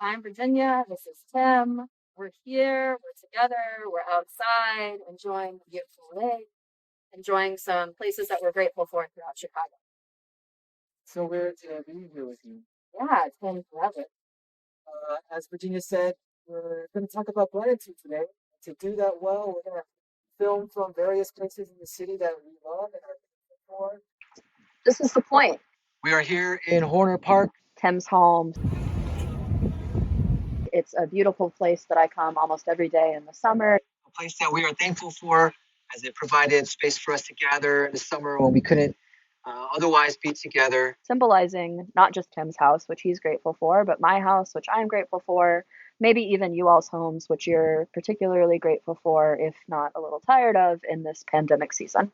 I'm Virginia. This is Tim. We're here, we're together, we're outside, enjoying the beautiful lake, enjoying some places that we're grateful for throughout Chicago. So weird to be here with you. Yeah, it's been forever. As Virginia said, we're going to talk about gratitude today. To do that well, we're going to film from various places in the city that we love and are grateful for. This is the point. We are here in Horner Park. Tim's home. It's a beautiful place that I come almost every day in the summer. A place that we are thankful for as it provided space for us to gather in the summer when we couldn't otherwise be together. Symbolizing not just Tim's house, which he's grateful for, but my house, which I'm grateful for. Maybe even you all's homes, which you're particularly grateful for, if not a little tired of in this pandemic season.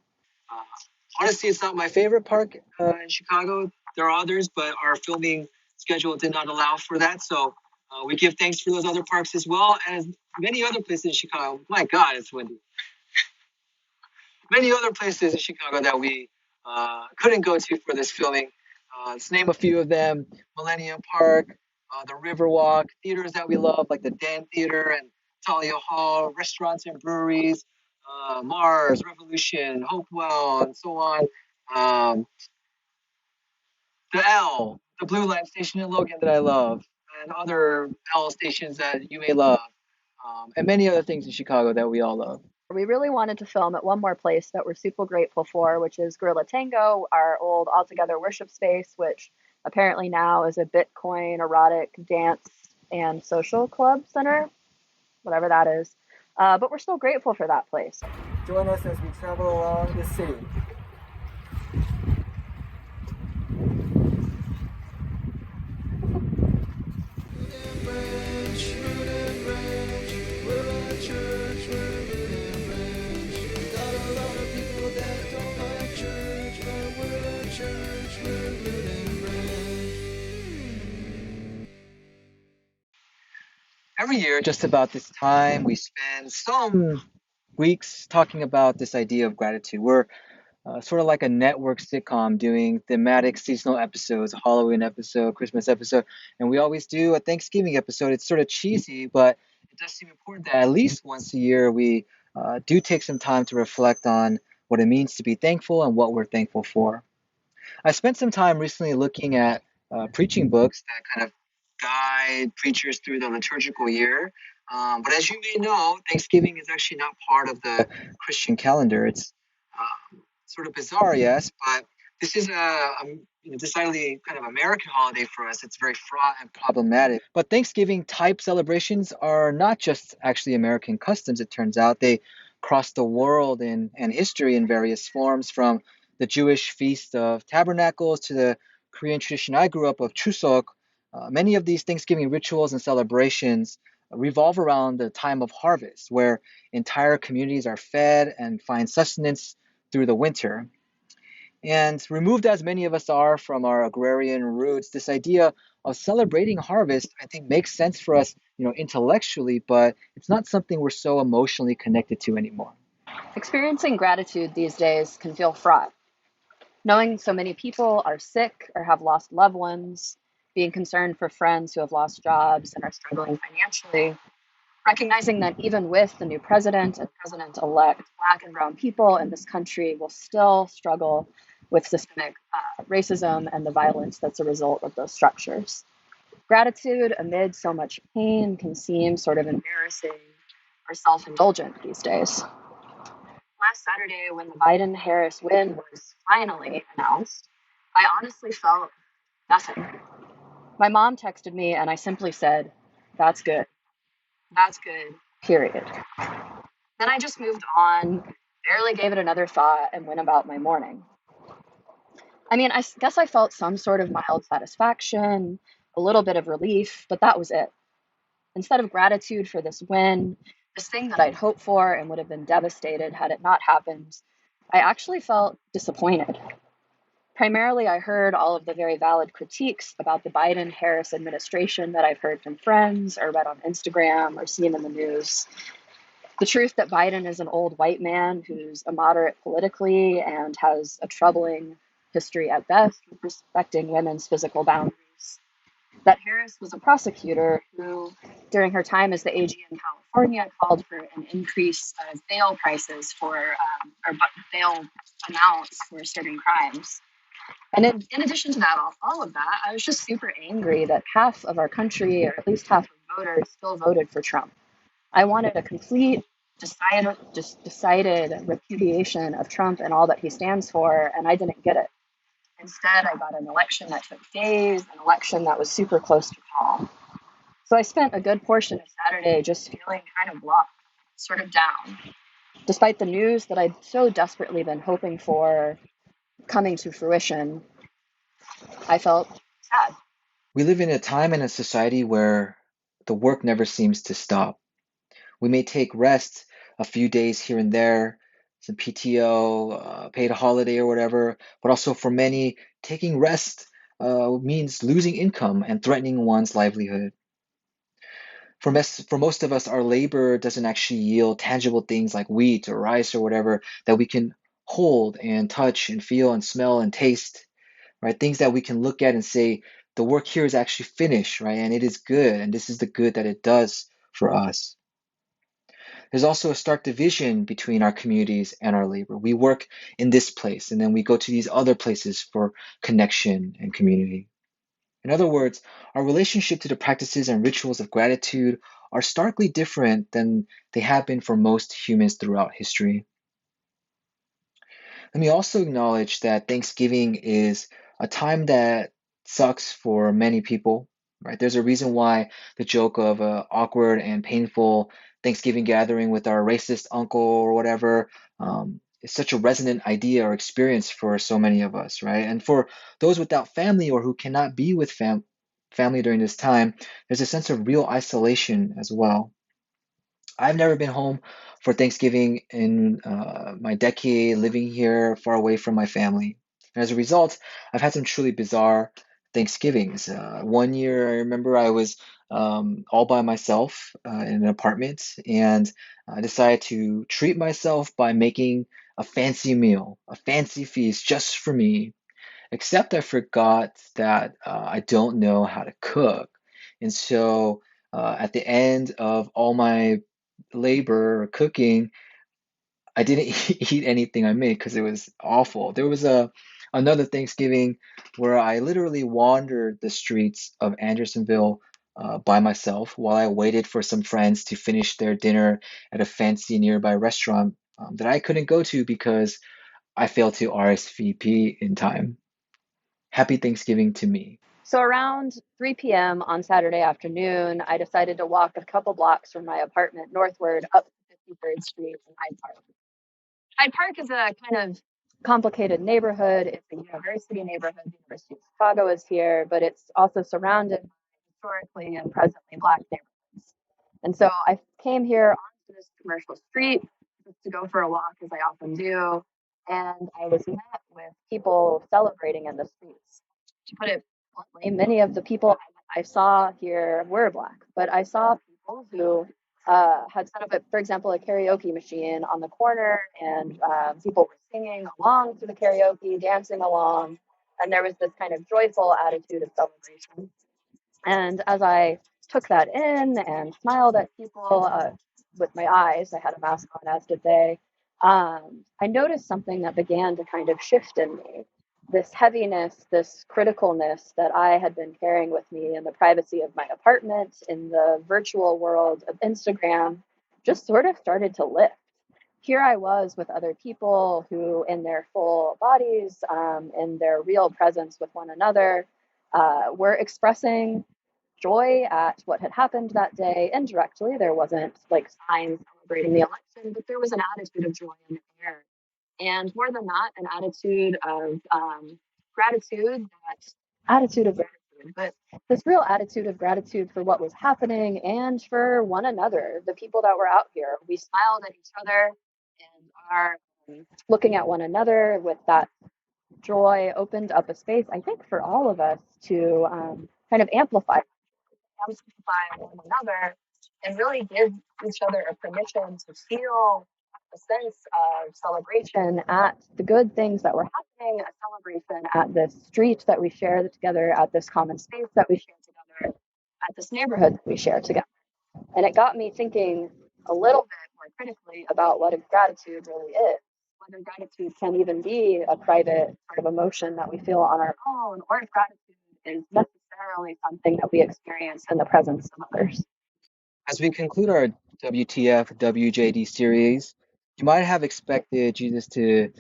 Honestly, it's not my favorite park in Chicago. There are others, but our filming schedule did not allow for that. So we give thanks for those other parks as well as many other places in Chicago. My God, it's windy. Many other places in Chicago that we couldn't go to for this filming. Let's name a few of them: Millennium Park, the Riverwalk, theaters that we love like the Dan Theater and Talia Hall, restaurants and breweries, Mars, Revolution, Hopewell, and so on. The L, the Blue Line station in Logan that I love, and other L stations that you may love, and many other things in Chicago that we all love. We really wanted to film at one more place that we're super grateful for, which is Gorilla Tango, our old All Together worship space, which apparently now is a Bitcoin erotic dance and social club center, whatever that is. But we're still grateful for that place. Join us as we travel along the city. Every year, just about this time, we spend some weeks talking about this idea of gratitude. We're sort of like a network sitcom doing thematic seasonal episodes, a Halloween episode, Christmas episode, and we always do a Thanksgiving episode. It's sort of cheesy, but it does seem important that at least once a year we do take some time to reflect on what it means to be thankful and what we're thankful for. I spent some time recently looking at preaching books that kind of guide preachers through the liturgical year. But as you may know, Thanksgiving is actually not part of the Christian calendar. It's sort of bizarre, yes, but this is a decidedly kind of American holiday for us. It's very fraught and problematic. But Thanksgiving type celebrations are not just actually American customs, it turns out. They cross the world and history in various forms, from the Jewish Feast of Tabernacles to the Korean tradition I grew up of Chuseok. Many of these Thanksgiving rituals and celebrations revolve around the time of harvest, where entire communities are fed and find sustenance through the winter. And removed as many of us are from our agrarian roots, this idea of celebrating harvest, I think, makes sense for us, intellectually, but it's not something we're so emotionally connected to anymore. Experiencing gratitude these days can feel fraught. Knowing so many people are sick or have lost loved ones, being concerned for friends who have lost jobs and are struggling financially, recognizing that even with the new president and president-elect, Black and brown people in this country will still struggle with systemic racism and the violence that's a result of those structures. Gratitude amid so much pain can seem sort of embarrassing or self-indulgent these days. Last Saturday, when the Biden-Harris win was finally announced, I honestly felt nothing. My mom texted me and I simply said, "That's good. That's good, period." Then I just moved on, barely gave it another thought, and went about my morning. I mean, I guess I felt some sort of mild satisfaction, a little bit of relief, but that was it. Instead of gratitude for this win, this thing that I'd hoped for and would have been devastated had it not happened, I actually felt disappointed. Primarily, I heard all of the very valid critiques about the Biden-Harris administration that I've heard from friends or read on Instagram or seen in the news. The truth that Biden is an old white man who's immoderate politically and has a troubling history at best with respecting women's physical boundaries. that Harris was a prosecutor who, during her time as the AG in California, called for an increase of bail prices or bail amounts for certain crimes. And in addition to that, all of that, I was just super angry that half of our country, or at least half of voters, still voted for Trump. I wanted a complete, decided repudiation of Trump and all that he stands for, and I didn't get it. Instead, I got an election that took days, an election that was super close to call. So I spent a good portion of Saturday just feeling kind of lost, sort of down. Despite the news that I'd so desperately been hoping for coming to fruition, I felt sad. We live in a time and a society where the work never seems to stop. We may take rest a few days here and there, some PTO, paid holiday or whatever, but also for many, taking rest means losing income and threatening one's livelihood. For most of us, our labor doesn't actually yield tangible things like wheat or rice or whatever that we can hold and touch and feel and smell and taste, right? Things that we can look at and say, the work here is actually finished, right? And it is good, and this is the good that it does for us. There's also a stark division between our communities and our labor. We work in this place, and then we go to these other places for connection and community. In other words, our relationship to the practices and rituals of gratitude are starkly different than they have been for most humans throughout history. Let me also acknowledge that Thanksgiving is a time that sucks for many people, right? There's a reason why the joke of a awkward and painful Thanksgiving gathering with our racist uncle or whatever is such a resonant idea or experience for so many of us, right? And for those without family or who cannot be with family during this time, there's a sense of real isolation as well. I've never been home for Thanksgiving in my decade living here far away from my family. And as a result, I've had some truly bizarre Thanksgivings. One year, I remember I was all by myself in an apartment, and I decided to treat myself by making a fancy meal, a fancy feast just for me. Except I forgot that I don't know how to cook. And so at the end of all my labor or cooking, I didn't eat anything I made because it was awful. There was another Thanksgiving where I literally wandered the streets of Andersonville by myself while I waited for some friends to finish their dinner at a fancy nearby restaurant that I couldn't go to because I failed to RSVP in time. Happy Thanksgiving to me. So around 3 p.m. on Saturday afternoon, I decided to walk a couple blocks from my apartment northward up 53rd Street in Hyde Park. Hyde Park is a kind of complicated neighborhood. It's a university neighborhood. The University of Chicago is here, but it's also surrounded by historically and presently Black neighborhoods. And so I came here onto this commercial street just to go for a walk, as I often do. And I was met with people celebrating in the streets. To put it bluntly, many of the people I saw here were Black, but I saw people who had set up, for example, a karaoke machine on the corner, and people were singing along to the karaoke, dancing along, and there was this kind of joyful attitude of celebration. And as I took that in and smiled at people with my eyes, I had a mask on, as did they. I noticed something that began to kind of shift in me. This heaviness, this criticalness that I had been carrying with me in the privacy of my apartment, in the virtual world of Instagram, just sort of started to lift. Here I was with other people who, in their full bodies, in their real presence with one another, were expressing joy at what had happened that day indirectly. There wasn't like signs celebrating the election, but there was an attitude of joy in the air. And more than that, an attitude of gratitude, but this real attitude of gratitude for what was happening and for one another, the people that were out here. We smiled at each other and are looking at one another with that joy opened up a space, I think, for all of us to kind of amplify one another and really give each other a permission to feel a sense of celebration at the good things that were happening, a celebration at this street that we share together, at this common space that we share together, at this neighborhood that we share together. And it got me thinking a little bit more critically about what gratitude really is, whether gratitude can even be a private sort of emotion that we feel on our own, or if gratitude is necessarily something that we experience in the presence of others. As we conclude our WTF WJD series, you might have expected Jesus to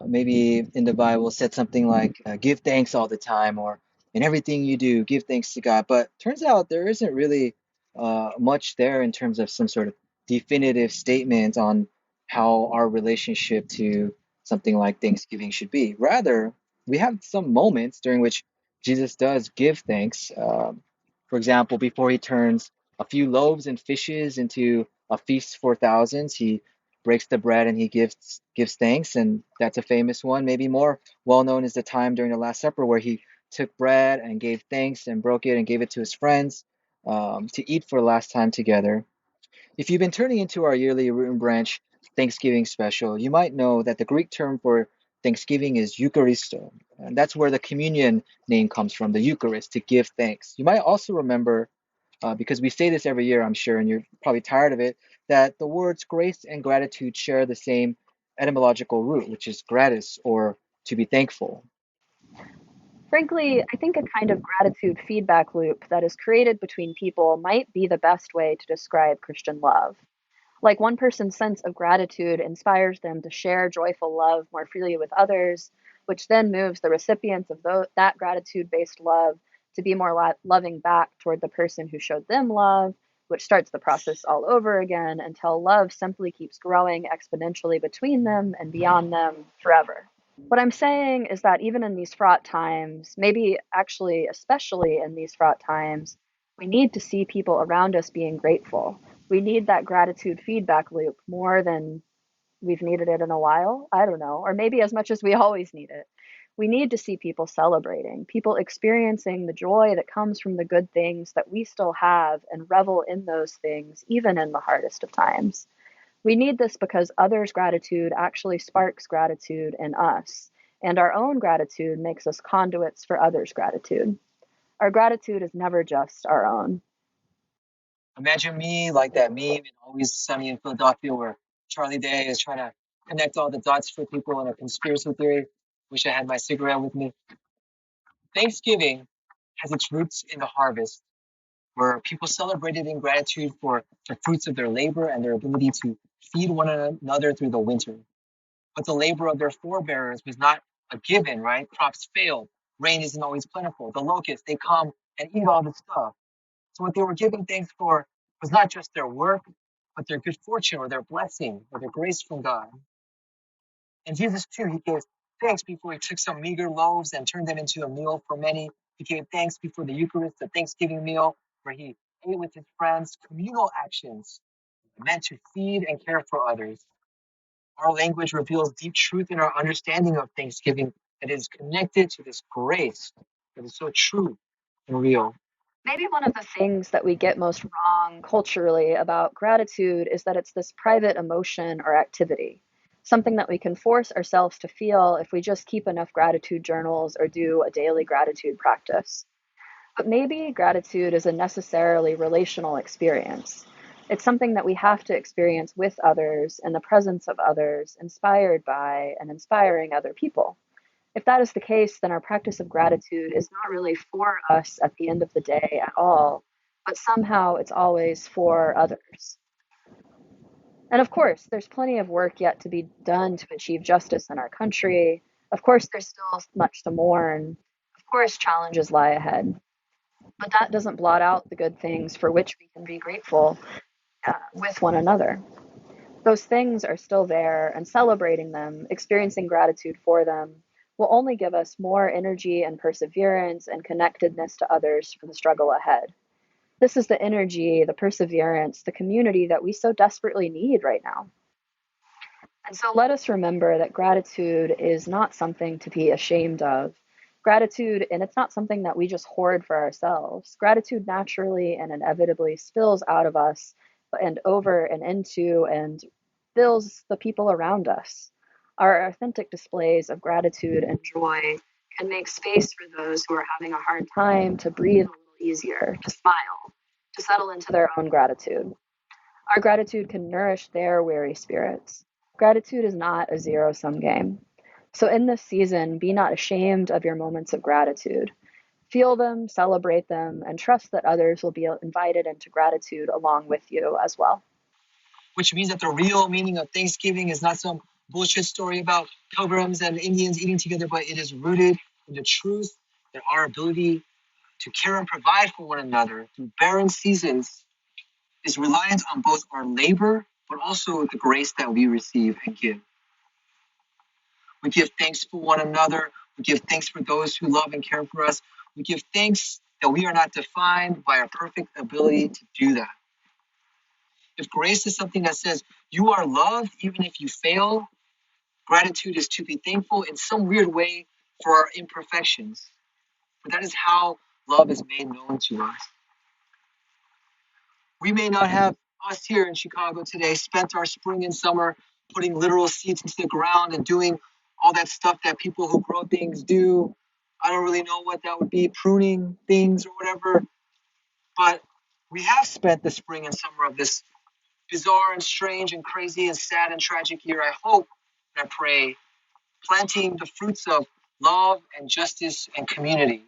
maybe in the Bible said something like, give thanks all the time, or in everything you do, give thanks to God. But turns out there isn't really much there in terms of some sort of definitive statement on how our relationship to something like Thanksgiving should be. Rather, we have some moments during which Jesus does give thanks. For example, before he turns a few loaves and fishes into a feast for thousands, he breaks the bread and he gives thanks, and that's a famous one. Maybe more well known is the time during the Last Supper where he took bread and gave thanks and broke it and gave it to his friends to eat for the last time together. If you've been turning into our yearly Root and Branch Thanksgiving special, you might know that the Greek term for Thanksgiving is Eucharisto, and that's where the communion name comes from, the Eucharist, to give thanks. You might also remember because we say this every year, I'm sure, and you're probably tired of it, that the words grace and gratitude share the same etymological root, which is gratis, or to be thankful. Frankly, I think a kind of gratitude feedback loop that is created between people might be the best way to describe Christian love. Like one person's sense of gratitude inspires them to share joyful love more freely with others, which then moves the recipients of that gratitude based love to be more loving back toward the person who showed them love, which starts the process all over again until love simply keeps growing exponentially between them and beyond them forever. What I'm saying is that even in these fraught times, maybe actually especially in these fraught times, we need to see people around us being grateful. We need that gratitude feedback loop more than we've needed it in a while. I don't know, or maybe as much as we always need it. We need to see people celebrating, people experiencing the joy that comes from the good things that we still have and revel in those things, even in the hardest of times. We need this because others' gratitude actually sparks gratitude in us, and our own gratitude makes us conduits for others' gratitude. Our gratitude is never just our own. Imagine me like that meme in Always Sunny in Philadelphia where Charlie Day is trying to connect all the dots for people in a conspiracy theory. Wish I had my cigarette with me. Thanksgiving has its roots in the harvest, where people celebrated in gratitude for the fruits of their labor and their ability to feed one another through the winter. But the labor of their forebears was not a given, right? Crops failed. Rain isn't always plentiful. The locusts, they come and eat all the stuff. So what they were giving thanks for was not just their work, but their good fortune or their blessing or their grace from God. And Jesus, too, he gave thanks before he took some meager loaves and turned them into a meal for many. He gave thanks before the Eucharist, the Thanksgiving meal, where he ate with his friends, communal actions meant to feed and care for others. Our language reveals deep truth in our understanding of Thanksgiving that is connected to this grace that is so true and real. Maybe one of the things that we get most wrong culturally about gratitude is that it's this private emotion or activity, something that we can force ourselves to feel if we just keep enough gratitude journals or do a daily gratitude practice. But maybe gratitude is a necessarily relational experience. It's something that we have to experience with others, in the presence of others, inspired by and inspiring other people. If that is the case, then our practice of gratitude is not really for us at the end of the day at all, but somehow it's always for others. And of course, there's plenty of work yet to be done to achieve justice in our country. Of course, there's still much to mourn. Of course, challenges lie ahead. But that doesn't blot out the good things for which we can be grateful with one another. Those things are still there, and celebrating them, experiencing gratitude for them, will only give us more energy and perseverance and connectedness to others for the struggle ahead. This is the energy, the perseverance, the community that we so desperately need right now. And so let us remember that gratitude is not something to be ashamed of. Gratitude, and it's not something that we just hoard for ourselves. Gratitude naturally and inevitably spills out of us and over and into and fills the people around us. Our authentic displays of gratitude and joy can make space for those who are having a hard time to breathe a little easier to smile, to settle into their own gratitude. Our gratitude can nourish their weary spirits. Gratitude is not a zero-sum game. So in this season, be not ashamed of your moments of gratitude. Feel them, celebrate them, and trust that others will be invited into gratitude along with you as well. Which means that the real meaning of Thanksgiving is not some bullshit story about pilgrims and Indians eating together, but it is rooted in the truth that our ability to care and provide for one another through barren seasons is reliant on both our labor, but also the grace that we receive and give. We give thanks for one another. We give thanks for those who love and care for us. We give thanks that we are not defined by our perfect ability to do that. If grace is something that says you are loved even if you fail, gratitude is to be thankful in some weird way for our imperfections. But that is how love is made known to us. We may not have, us here in Chicago today, spent our spring and summer putting literal seeds into the ground and doing all that stuff that people who grow things do. I don't really know what that would be, pruning things or whatever. But we have spent the spring and summer of this bizarre and strange and crazy and sad and tragic year, I hope and I pray, planting the fruits of love and justice and community.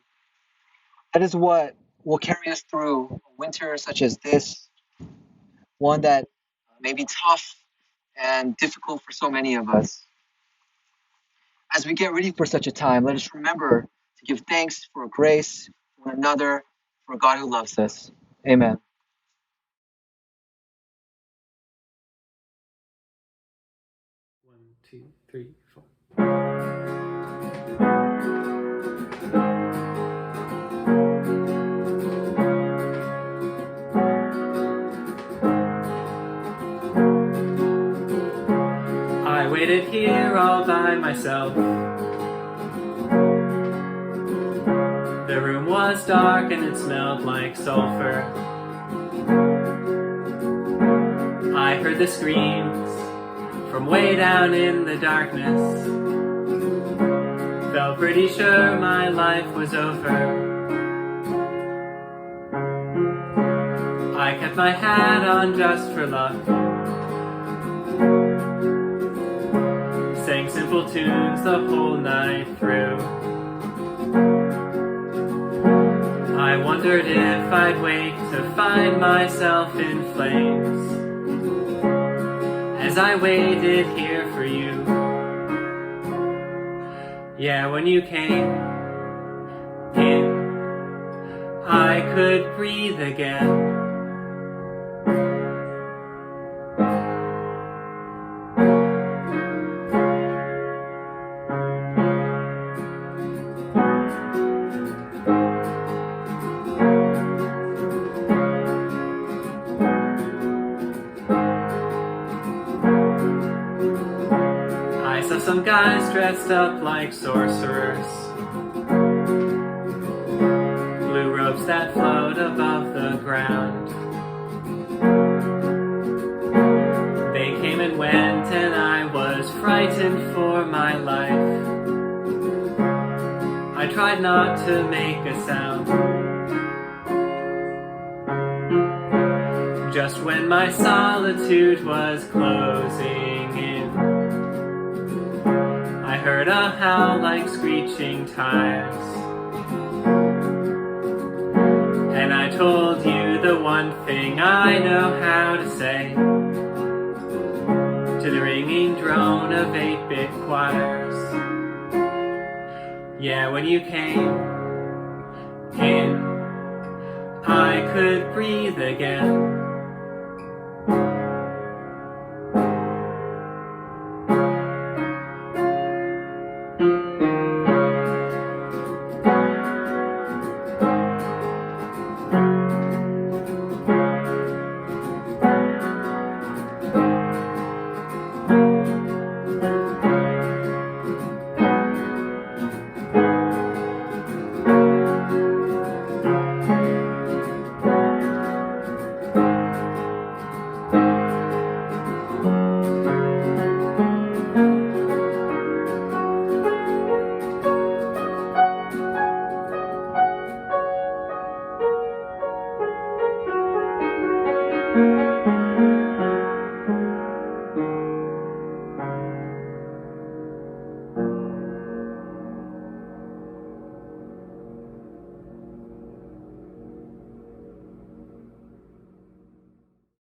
That is what will carry us through a winter such as this, one that may be tough and difficult for so many of us. As we get ready for such a time, let us remember to give thanks for grace, for one another, for a God who loves us. Amen. One, two, three, four. I waited here all by myself. The room was dark and it smelled like sulfur. I heard the screams from way down in the darkness. Felt pretty sure my life was over. I kept my hat on just for luck. Sang simple tunes the whole night through. I wondered if I'd wake to find myself in flames as I waited here for you. Yeah, when you came in, I could breathe again. I saw some guys dressed up like sorcerers, blue robes that float above the ground. They came and went and I was frightened for my life. I tried not to make a sound. Just when my solitude was closing in, I heard a howl like screeching tires. And I told you the one thing I know how to say to the ringing drone of 8-bit choirs. Yeah, when you came in, I could breathe again.